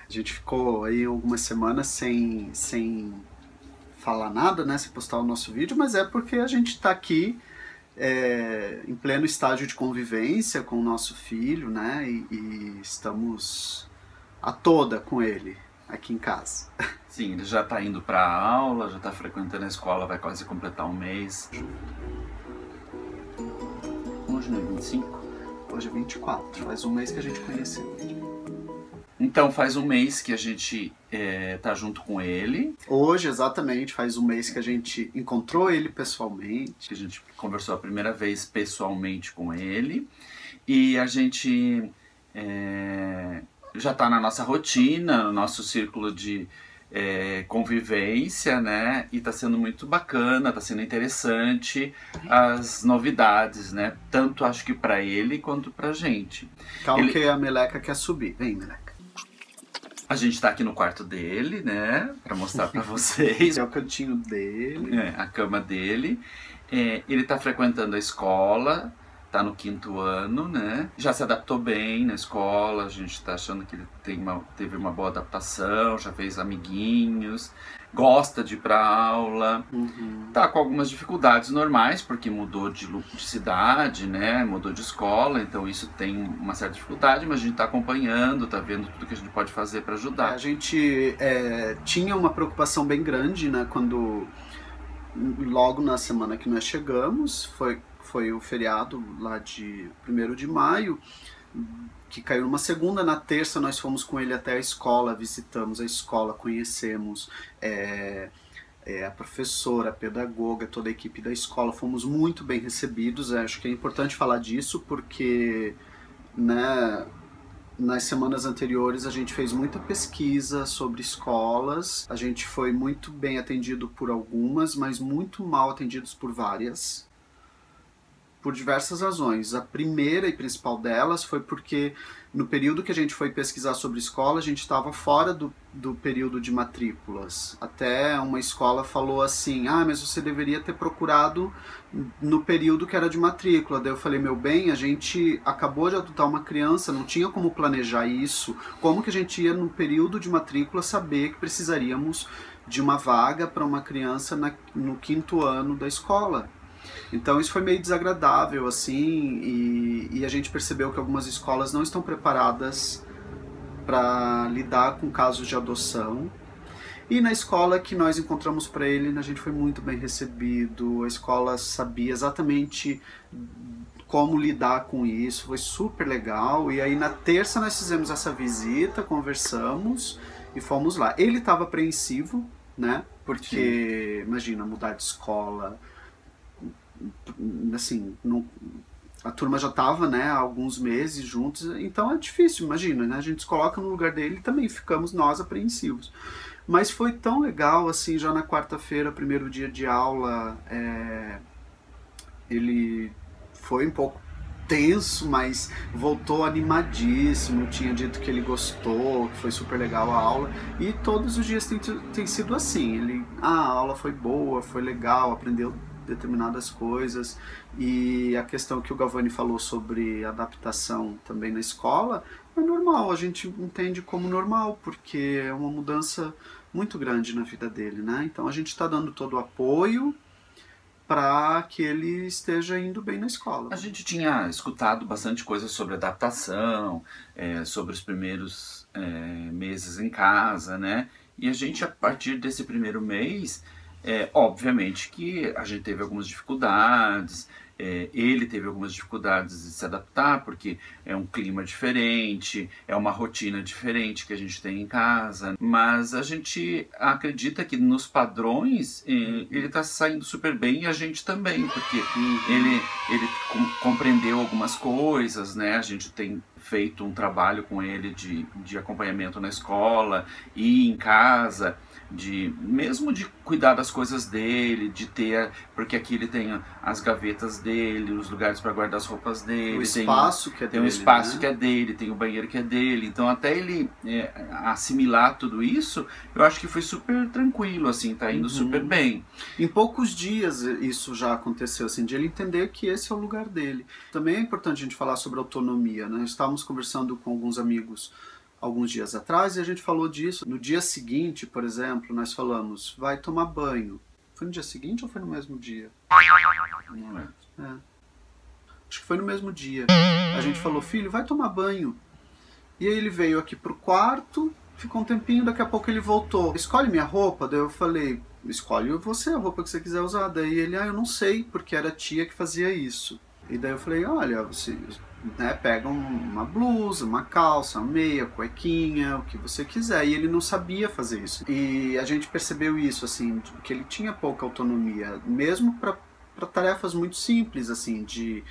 A gente ficou aí algumas semanas sem falar nada, né? Sem postar o nosso vídeo, mas é porque a gente está aqui em pleno estágio de convivência com o nosso filho, né? E estamos a toda com ele aqui em casa. Sim, ele já está indo para a aula, já está frequentando a escola, vai quase completar um mês. Hoje não é 25? Hoje é 24, faz um mês que a gente conheceu. Então faz um mês que a gente tá junto com ele. Hoje, exatamente, faz um mês que a gente encontrou ele pessoalmente. Que a gente conversou a primeira vez pessoalmente com ele. E a gente já está na nossa rotina, no nosso círculo de convivência, né? E está sendo muito bacana, está sendo interessante as novidades, né? Tanto acho que para ele quanto pra gente. Calma que a Meleca quer subir. Vem, Meleca. A gente tá aqui no quarto dele, né? Pra mostrar pra vocês. É o cantinho dele. A cama dele. Ele tá frequentando a escola, tá no 5º ano, né? Já se adaptou bem na escola, a gente tá achando que ele teve uma boa adaptação, já fez amiguinhos, gosta de ir pra aula. Tá com algumas dificuldades normais, porque mudou de cidade, né? Mudou de escola, então isso tem uma certa dificuldade, mas a gente tá acompanhando, tá vendo tudo que a gente pode fazer para ajudar. A gente tinha uma preocupação bem grande, né? Quando logo na semana que nós chegamos, foi o feriado lá de 1º de maio, que caiu numa segunda. Na terça nós fomos com ele até a escola, visitamos a escola, conhecemos a professora, a pedagoga, toda a equipe da escola. Fomos muito bem recebidos. Acho que é importante falar disso porque, né, nas semanas anteriores a gente fez muita pesquisa sobre escolas. A gente foi muito bem atendido por algumas, mas muito mal atendidos por várias, por diversas razões. A primeira e principal delas foi porque no período que a gente foi pesquisar sobre escola, a gente estava fora do período de matrículas. Até uma escola falou assim: ah, mas você deveria ter procurado no período que era de matrícula. Daí eu falei: meu bem, a gente acabou de adotar uma criança, não tinha como planejar isso. Como que a gente ia no período de matrícula saber que precisaríamos de uma vaga para uma criança no 5º ano da escola? Então isso foi meio desagradável, assim, e a gente percebeu que algumas escolas não estão preparadas para lidar com casos de adoção. E na escola que nós encontramos para ele, a gente foi muito bem recebido, a escola sabia exatamente como lidar com isso, foi super legal. E aí na terça nós fizemos essa visita, conversamos e fomos lá. Ele estava apreensivo, né? Porque, imagina, mudar de escola, assim, a turma já estava, né, há alguns meses juntos, então é difícil, imagina, né, a gente se coloca no lugar dele e também ficamos nós apreensivos. Mas foi tão legal, assim, já na quarta-feira, primeiro dia de aula, ele foi um pouco tenso, mas voltou animadíssimo, tinha dito que ele gostou, que foi super legal a aula, e todos os dias tem sido assim. A aula foi boa, foi legal, aprendeu determinadas coisas. E a questão que o Galvani falou sobre adaptação também na escola é normal, a gente entende como normal, porque é uma mudança muito grande na vida dele, né? Então a gente está dando todo o apoio para que ele esteja indo bem na escola. A gente tinha escutado bastante coisa sobre adaptação, sobre os primeiros meses em casa, né? E a gente, a partir desse primeiro mês, obviamente que a gente teve algumas dificuldades, ele teve algumas dificuldades de se adaptar, porque é um clima diferente, é uma rotina diferente que a gente tem em casa, mas a gente acredita que nos padrões ele está saindo super bem, e a gente também, porque ele compreendeu algumas coisas, né? A gente tem feito um trabalho com ele de acompanhamento na escola e em casa, mesmo de cuidar das coisas dele, de ter, porque aqui ele tem as gavetas dele, os lugares para guardar as roupas dele, o espaço que é tem dele, um espaço, né? que é dele, tem o banheiro que é dele, então até ele assimilar tudo isso, eu acho que foi super tranquilo, assim, tá indo super bem. Em poucos dias isso já aconteceu, assim, de ele entender que esse é o lugar dele. Também é importante a gente falar sobre autonomia, né? Estávamos conversando com alguns amigos alguns dias atrás e a gente falou disso. No dia seguinte, por exemplo, nós falamos, vai tomar banho. Foi no dia seguinte ou foi no mesmo dia? Não é. Acho que foi no mesmo dia. A gente falou, filho, vai tomar banho. E aí ele veio aqui pro quarto, ficou um tempinho, daqui a pouco ele voltou. Escolhe minha roupa? Daí eu falei, escolhe você a roupa que você quiser usar. Daí ele, eu não sei, porque era a tia que fazia isso. E daí eu falei, olha, você pega uma blusa, uma calça, uma meia, cuequinha, o que você quiser. E ele não sabia fazer isso. E a gente percebeu isso, assim, que ele tinha pouca autonomia, mesmo para tarefas muito simples, assim, de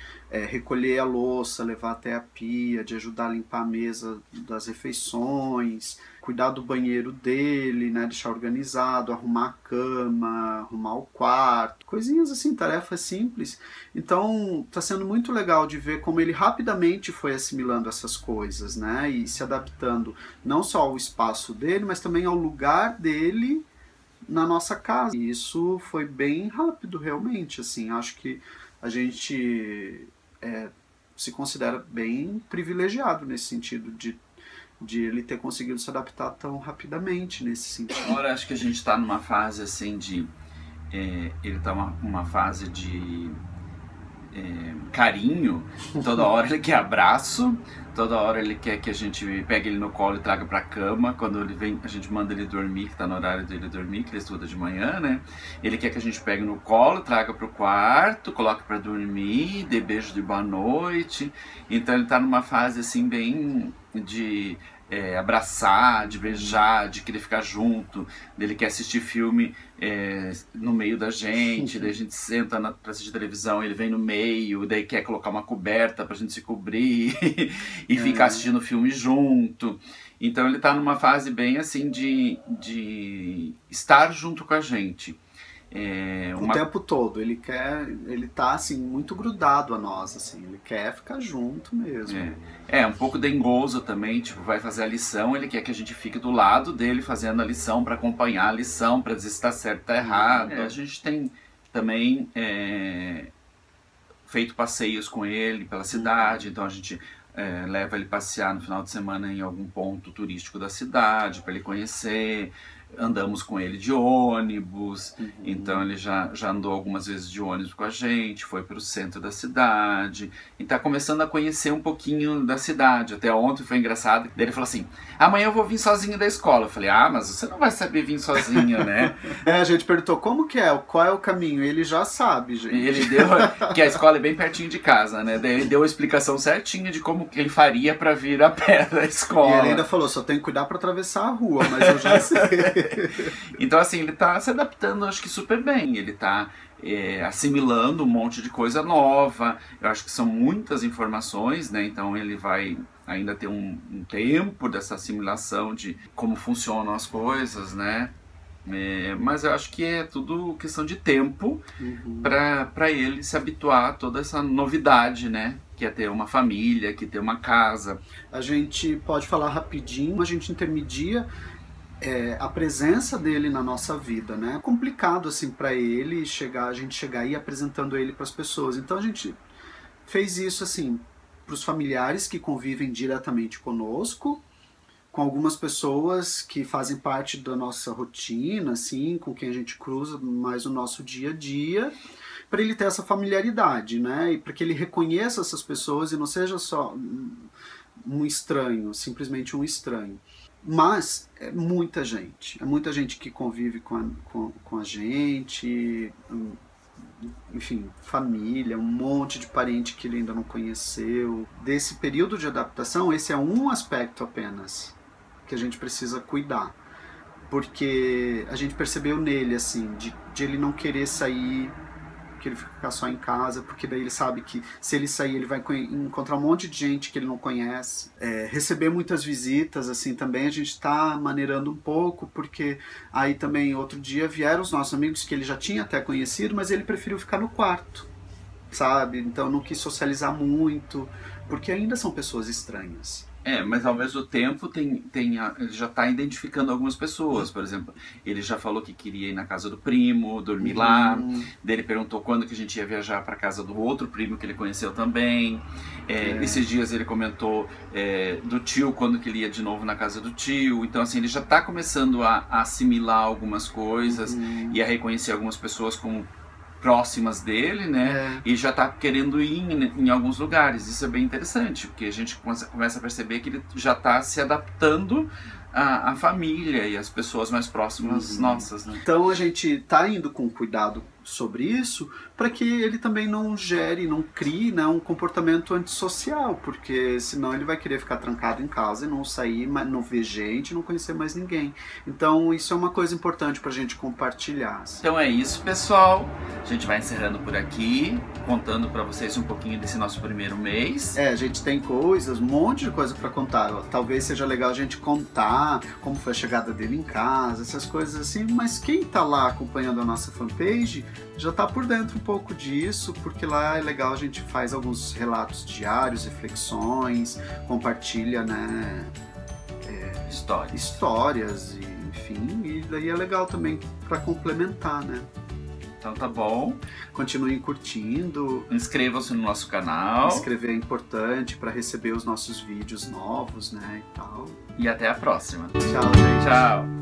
recolher a louça, levar até a pia, de ajudar a limpar a mesa das refeições, cuidar do banheiro dele, né, deixar organizado, arrumar a cama, arrumar o quarto, coisinhas assim, tarefas simples. Então, está sendo muito legal de ver como ele rapidamente foi assimilando essas coisas, né, e se adaptando não só ao espaço dele, mas também ao lugar dele na nossa casa. E isso foi bem rápido, realmente, assim, acho que a gente se considera bem privilegiado nesse sentido de ele ter conseguido se adaptar tão rapidamente nesse sentido. Agora acho que a gente está numa fase assim de... ele está numa fase de carinho, toda hora ele quer abraço, toda hora ele quer que a gente pegue ele no colo e traga pra cama. Quando ele vem, a gente manda ele dormir, que tá no horário dele dormir, que ele estuda de manhã, né? Ele quer que a gente pegue no colo, traga pro quarto, coloque pra dormir, dê beijo de boa noite. Então ele tá numa fase assim bem de abraçar, de beijar, de querer ficar junto. Ele quer assistir filme no meio da gente, daí a gente senta pra assistir televisão, ele vem no meio, daí quer colocar uma coberta pra gente se cobrir e ficar assistindo filme junto. Então ele tá numa fase bem assim de estar junto com a gente. O tempo todo, ele tá assim, muito grudado a nós, assim, ele quer ficar junto mesmo. Um pouco dengoso também, tipo, vai fazer a lição, ele quer que a gente fique do lado dele fazendo a lição, para acompanhar a lição, para dizer se tá certo ou tá errado. A gente tem também feito passeios com ele pela cidade, então a gente leva ele passear no final de semana em algum ponto turístico da cidade, para ele conhecer. Andamos com ele de ônibus, então ele já andou algumas vezes de ônibus com a gente, foi para o centro da cidade, e está começando a conhecer um pouquinho da cidade. Até ontem foi engraçado, daí ele falou assim, amanhã eu vou vir sozinho da escola. Eu falei, mas você não vai saber vir sozinho, né? A gente perguntou, como que é, qual é o caminho? Ele já sabe, gente. E ele deu, que a escola é bem pertinho de casa, né? Daí ele deu a explicação certinha de como que ele faria para vir a pé da escola. E ele ainda falou, só tem que cuidar para atravessar a rua, mas eu já sei. Então assim, ele tá se adaptando, acho que super bem, ele tá assimilando um monte de coisa nova, eu acho que são muitas informações, né, então ele vai ainda ter um tempo dessa assimilação de como funcionam as coisas, né, mas eu acho que é tudo questão de tempo para ele se habituar a toda essa novidade, né, que é ter uma família, que ter uma casa. A gente pode falar rapidinho, a gente intermedia a presença dele na nossa vida, né? É complicado assim para ele a gente chegar aí apresentando ele para as pessoas. Então a gente fez isso assim para os familiares que convivem diretamente conosco, com algumas pessoas que fazem parte da nossa rotina, assim, com quem a gente cruza mais o nosso dia a dia, para ele ter essa familiaridade, né? E para que ele reconheça essas pessoas e não seja só um estranho, simplesmente um estranho. Mas é muita gente que convive com a gente, enfim, família, um monte de parente que ele ainda não conheceu. Desse período de adaptação, esse é um aspecto apenas que a gente precisa cuidar, porque a gente percebeu nele, assim, de ele não querer sair, que ele ficar só em casa, porque daí ele sabe que se ele sair ele vai encontrar um monte de gente que ele não conhece. Receber muitas visitas, assim, também a gente está maneirando um pouco, porque aí também outro dia vieram os nossos amigos que ele já tinha até conhecido, mas ele preferiu ficar no quarto, sabe? Então não quis socializar muito, porque ainda são pessoas estranhas. Mas ao mesmo tempo ele já está identificando algumas pessoas. Por exemplo, ele já falou que queria ir na casa do primo, dormir lá. Daí ele perguntou quando que a gente ia viajar para casa do outro primo que ele conheceu também. Esses dias ele comentou do tio, quando que ele ia de novo na casa do tio. Então assim, ele já está começando a assimilar algumas coisas e a reconhecer algumas pessoas como próximas dele, né? E já tá querendo ir em alguns lugares. Isso é bem interessante, porque a gente começa a perceber que ele já tá se adaptando à família e às pessoas mais próximas nossas, né? Então a gente tá indo com cuidado sobre isso para que ele também não gere, não crie, né, um comportamento antissocial, porque senão ele vai querer ficar trancado em casa e não sair, não ver gente, não conhecer mais ninguém. Então isso é uma coisa importante pra gente compartilhar. Assim. Então é isso, pessoal. A gente vai encerrando por aqui, contando pra vocês um pouquinho desse nosso primeiro mês. A gente tem coisas, um monte de coisa pra contar. Talvez seja legal a gente contar como foi a chegada dele em casa, essas coisas assim, mas quem tá lá acompanhando a nossa fanpage já está por dentro um pouco disso, porque lá é legal, a gente faz alguns relatos diários, reflexões, compartilha, né, histórias, e, enfim, e daí é legal também para complementar, né. Então tá bom. Continuem curtindo. Inscrevam-se no nosso canal. Inscrever é importante para receber os nossos vídeos novos, né, e tal. E até a próxima. Tchau, gente. Tchau.